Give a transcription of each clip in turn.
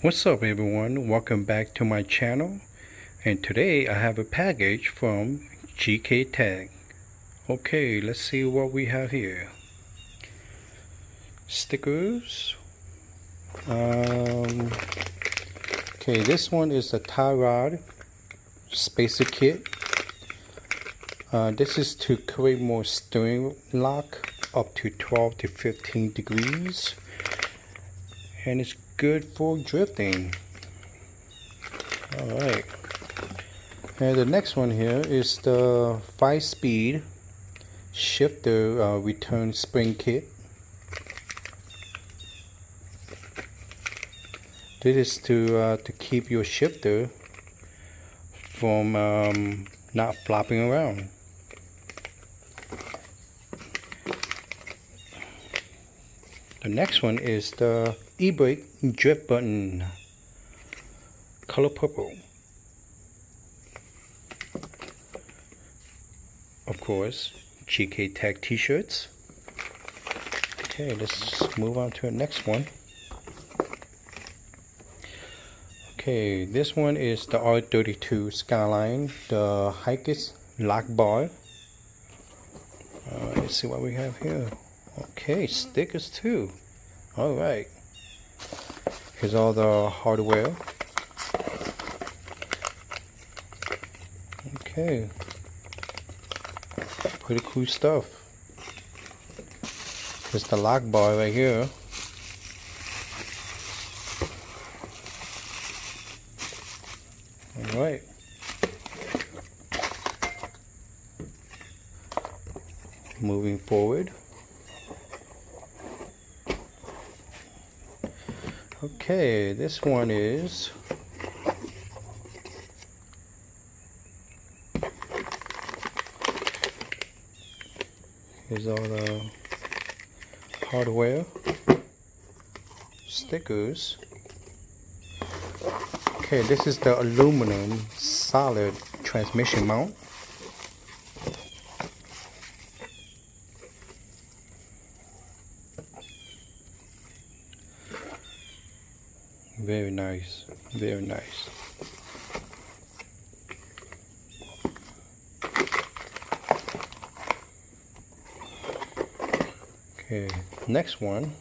What's up everyone, welcome back to my channel, and today I have a package from GKtech. Okay, let's see what we have here. Stickers. Okay, this one is a tie rod spacer kit. This is to create more steering lock up to 12 to 15 degrees, and it's good for drifting. Alright, and the next one here is the 5-speed shifter return spring kit. This is to keep your shifter from not flopping around. The next one is the e-brake drift button, color purple. Of course, GKtech t-shirts. Okay, let's move on to the next one. Okay, this one is the R32 Skyline, the hiker's lock bar. Let's see what we have here. Okay, stickers too. Alright. Here's all the hardware. Okay. Pretty cool stuff. Here's the lock bar right here. Alright. Moving forward. Okay, this one is here's all the hardware, stickers. Okay, this is the aluminum solid transmission mount. Very nice, very nice. Okay, next one.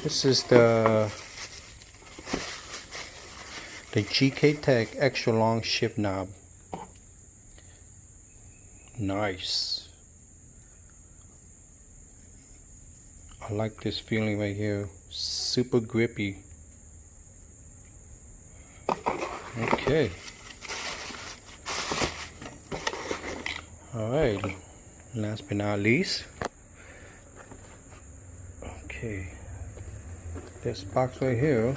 This is the GKtech extra long shift knob. Nice. I like this feeling right here. Super grippy. Okay. Alright. Last but not least. Okay. This box right here.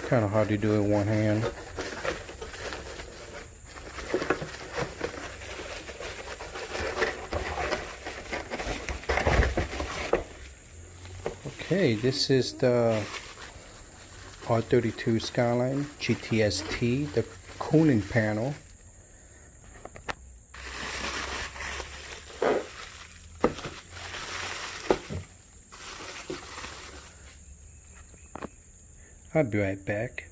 Kind of hard to do in one hand. Okay, this is the R32 Skyline GTS-T, the cooling panel. I'll be right back.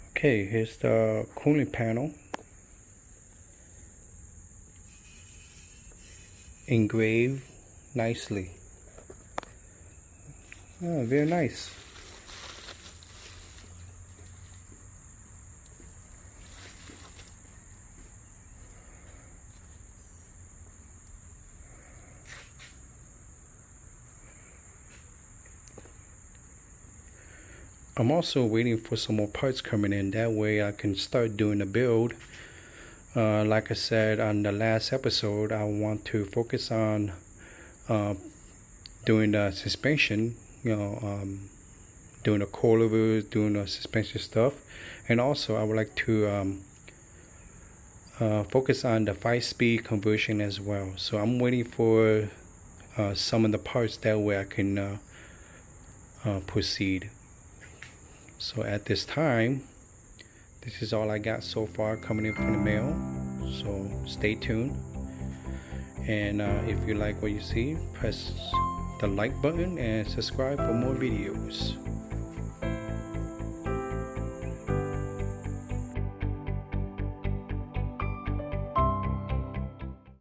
Okay, here's the cooling panel. Engraved nicely. Oh, very nice. I'm also waiting for some more parts coming in. That way I can start doing the build. Like I said on the last episode, I want to focus on doing the suspension, doing the coilovers, doing the suspension stuff, and also I would like to focus on the 5-speed conversion as well. So I'm waiting for some of the parts, that way I can proceed. So at this time, this is all I got so far coming in from the mail. So stay tuned. And if you like what you see, press the like button and subscribe for more videos.